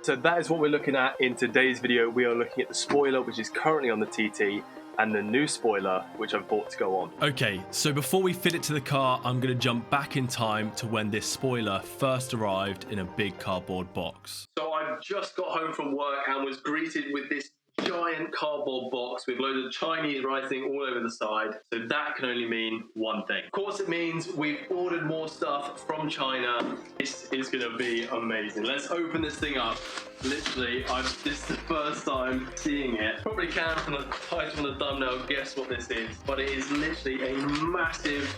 So that is what we're looking at in today's video. We are looking at the spoiler, which is currently on the TT, and the new spoiler, which I've bought to go on. Okay, so before we fit it to the car, I'm going to jump back in time to when this spoiler first arrived in a big cardboard box. So I've just got home from work and was greeted with this giant cardboard box with loads of Chinese writing all over the side. So that can only mean one thing. Of course, it means we've ordered more stuff from China. This is gonna be amazing. Let's open this thing up. Literally, this is the first time seeing it. Probably can from the title and the thumbnail guess what this is, but it is literally a massive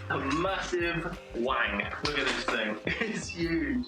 wang. Look at this thing. It's huge.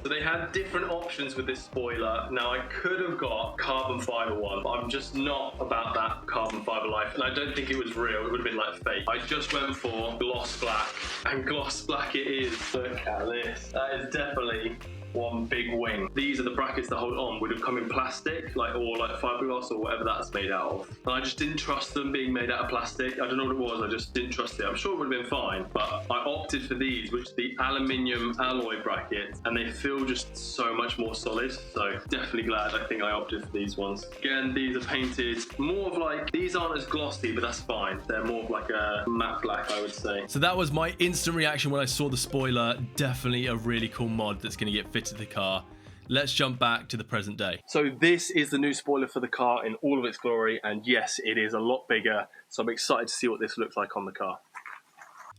So they had different options with this spoiler. Now I could have got carbon fiber one, but I'm just not about that carbon fiber life, and I don't think it was real. It would have been like fake. I just went for gloss black, and gloss black it is. Look at this. That is definitely one big wing. These are the brackets that hold on. Would have come in plastic, or like fiberglass or whatever that's made out of. And I just didn't trust them being made out of plastic. I don't know what it was. I just didn't trust it. I'm sure it would have been fine, but I opted for these, which are the aluminium alloy brackets, and they feel just so much more solid. So definitely glad I think I opted for these ones. Again, these are painted more of like, these aren't as glossy, but that's fine. They're more of like a matte black, I would say. So that was my instant reaction when I saw the spoiler. Definitely a really cool mod that's going to get fitted to the car. Let's jump back to the present day. So this is the new spoiler for the car in all of its glory, and yes, it is a lot bigger, so I'm excited to see what this looks like on the car.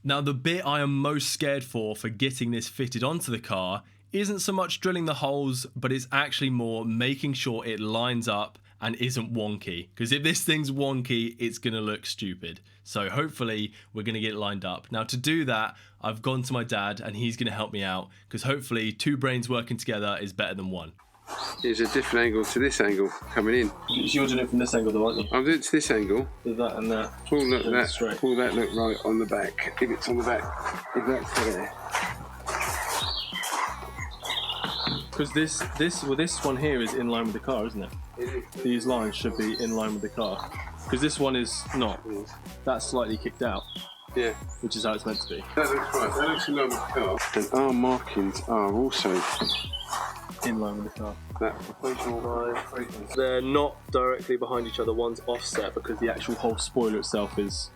Now, the bit I am most scared for getting this fitted onto the car isn't so much drilling the holes, but it's actually more making sure it lines up and isn't wonky. Because if this thing's wonky, it's going to look stupid. So hopefully we're going to get it lined up. Now, to do that, I've gone to my dad and he's going to help me out, because hopefully two brains working together is better than one. There's a different angle to this angle coming in. You're doing it from this angle though, aren't you? I'm doing it to this angle. With that and that. Pull that look right on the back. If it's on the back, if that's there. Because this one here is in line with the car, isn't it? These lines should be in line with the car. Because this one is not. That's slightly kicked out. Yeah. Which is how it's meant to be. That looks right. That looks in line with the car. And our markings are also in line with the car. That they're not directly behind each other. One's offset because the actual whole spoiler itself is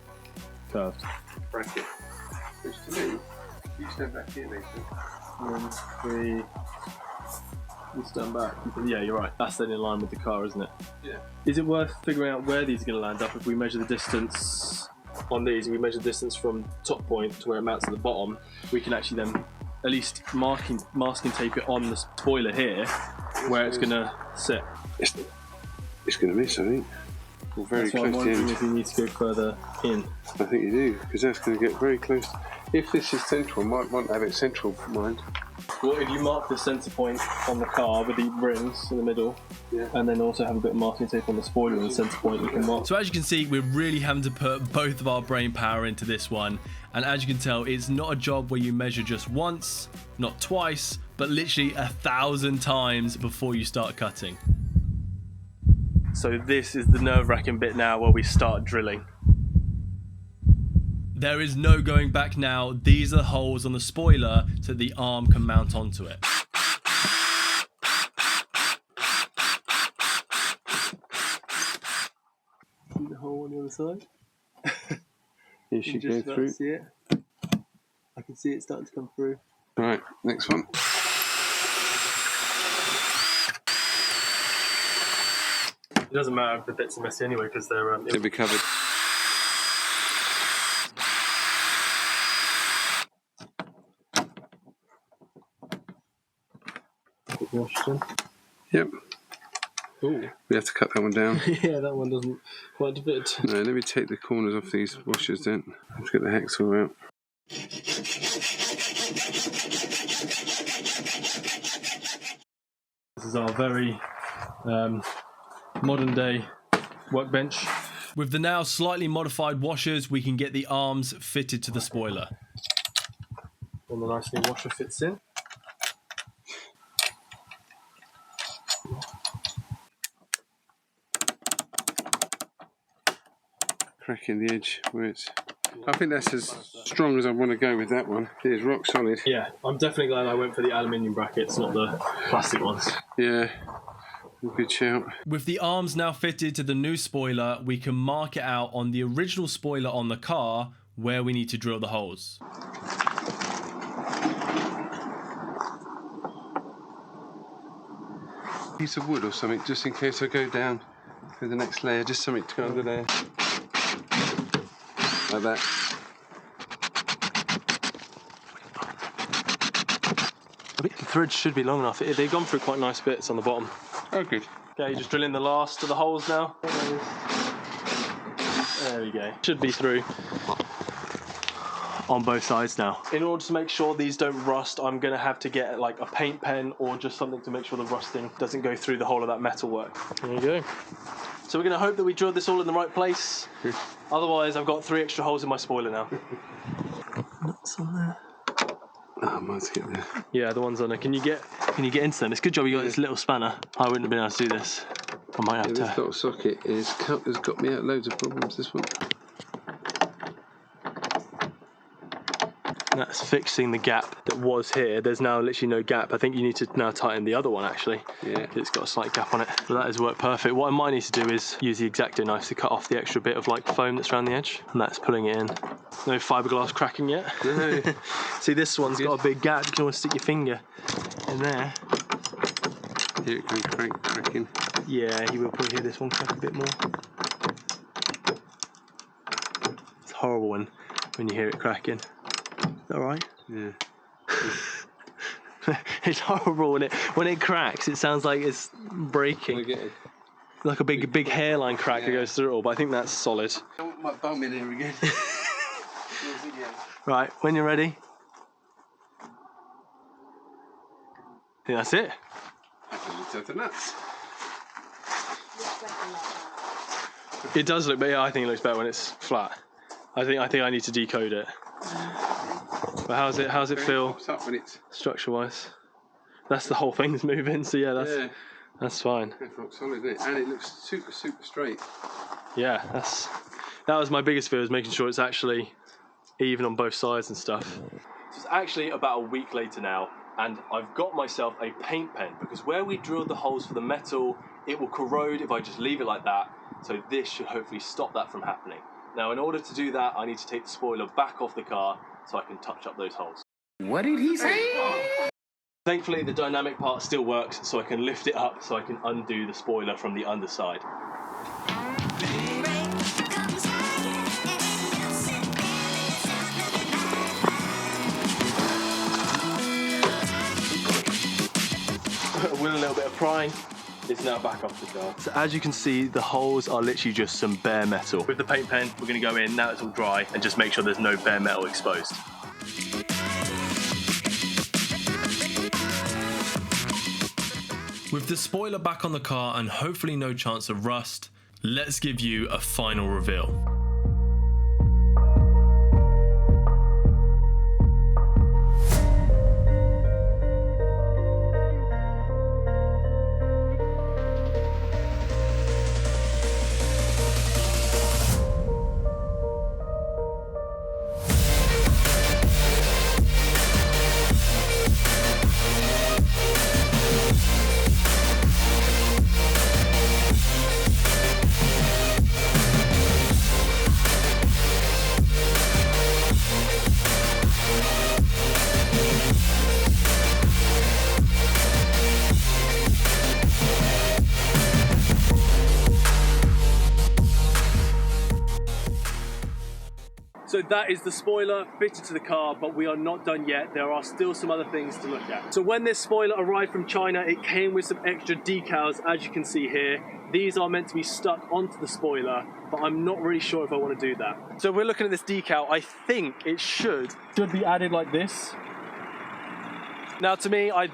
curved. bracket. Which to me, you stand back here, Nathan. And you stand back. Yeah, you're right. That's then in line with the car, isn't it? Yeah. Is it worth figuring out where these are going to land up if we measure the distance on these? If we measure the distance from top point to where it mounts at the bottom, we can actually then at least masking tape it on the spoiler here where it's going to sit. It's going to miss, I think. We're very close to the end. If you need to go further in. I think you do, because that's going to get very close. If this is central, I might want to have it central for mine. Well, if you mark the centre point on the car with the rings in the middle, yeah, and then also have a bit of masking tape on the spoiler and the centre point, you can mark. So as you can see, we're really having to put both of our brain power into this one. And as you can tell, it's not a job where you measure just once, not twice, but literally 1,000 times before you start cutting. So this is the nerve-wracking bit now where we start drilling. There is no going back now. These are the holes on the spoiler so the arm can mount onto it. See the hole on the other side? You should go through. See it? I can see it starting to come through. Right, next one. It doesn't matter if the bits are messy anyway because they'll be covered. Yep. Ooh. We have to cut that one down. Yeah, that one doesn't quite fit. No, let me take the corners off these washers then. Let's get the hacksaw out. This is our very modern day workbench. With the now slightly modified washers, we can get the arms fitted to the spoiler. And the nice new washer fits in. Cracking the edge where it's I think that's as strong as I want to go with that one. It is rock solid. Yeah, I'm definitely glad I went for the aluminium brackets, not the plastic ones. Yeah, good shout. With the arms now fitted to the new spoiler, we can mark it out on the original spoiler on the car where we need to drill the holes. Piece of wood or something, just in case I go down to the next layer, just something to go under there. Like that. The threads should be long enough. They've gone through quite nice bits on the bottom. Oh, good. Okay, just drill in the last of the holes now. There we go. Should be through on both sides now. In order to make sure these don't rust, I'm going to have to get like a paint pen or just something to make sure the rusting doesn't go through the whole of that metal work. There you go. So we're going to hope that we drilled this all in the right place. Otherwise, I've got 3 extra holes in my spoiler now. Nuts on there. Oh, mine's get there. Yeah, the ones on there. Can you get into them? It's a good job you got this little spanner. I wouldn't have been able to do this. I might have to. This little socket has got me out loads of problems, this one. That's fixing the gap that was here. There's now literally no gap. I think you need to now tighten the other one actually. Yeah. Because it's got a slight gap on it. But that has worked perfect. What I might need to do is use the X-Acto knife to cut off the extra bit of like foam that's around the edge. And that's pulling it in. No fiberglass cracking yet. No. See, this one's got a big gap. You can almost stick your finger in there. Here it can cracking. Yeah, you will probably hear this one crack a bit more. It's horrible when you hear it cracking. Is that right? Yeah. It's horrible when it cracks. It sounds like it's breaking. Like a big hairline crack that goes through it all. But I think that's solid. I want my bum in here again. Right, when you're ready. I think that's it. I can look at the nuts. It does look, but yeah, I think it looks better when it's flat. I think I need to decode it. But how's it feel Pops up when it's structure-wise? That's the whole thing's moving, so yeah, that's fine. It's rock solid, isn't it? And it looks super straight. Yeah, that was my biggest fear, was making sure it's actually even on both sides and stuff. So it's actually about a week later now, and I've got myself a paint pen, because where we drilled the holes for the metal, it will corrode if I just leave it like that, so this should hopefully stop that from happening. Now, in order to do that, I need to take the spoiler back off the car so I can touch up those holes. What did he say? Thankfully, the dynamic part still works, so I can lift it up so I can undo the spoiler from the underside. With a little bit of prying, it's now back off the car. So as you can see, the holes are literally just some bare metal. With the paint pen, we're going to go in, now it's all dry, and just make sure there's no bare metal exposed. With the spoiler back on the car and hopefully no chance of rust, let's give you a final reveal. So that is the spoiler fitted to the car, but we are not done yet. There are still some other things to look at. So when this spoiler arrived from China, it came with some extra decals, as you can see here. These are meant to be stuck onto the spoiler, but I'm not really sure if I want to do that. So we're looking at this decal. I think it should be added like this. Now to me, I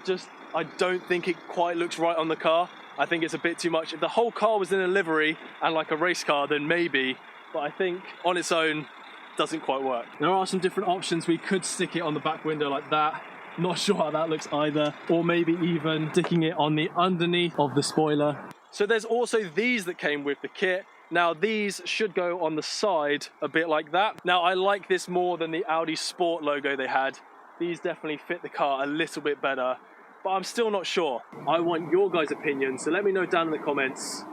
don't think it quite looks right on the car. I think it's a bit too much. If the whole car was in a livery and like a race car, then maybe, but I think on its own, doesn't quite work. There are some different options. We could stick it on the back window like that. Not sure how that looks either. Or maybe even sticking it on the underneath of the spoiler. So there's also these that came with the kit. Now these should go on the side a bit like that. Now I like this more than the Audi Sport logo they had. These definitely fit the car a little bit better, but I'm still not sure. I want your guys' opinion, so let me know down in the comments,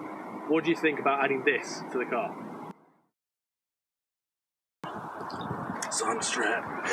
what do you think about adding this to the car? Sunstrap.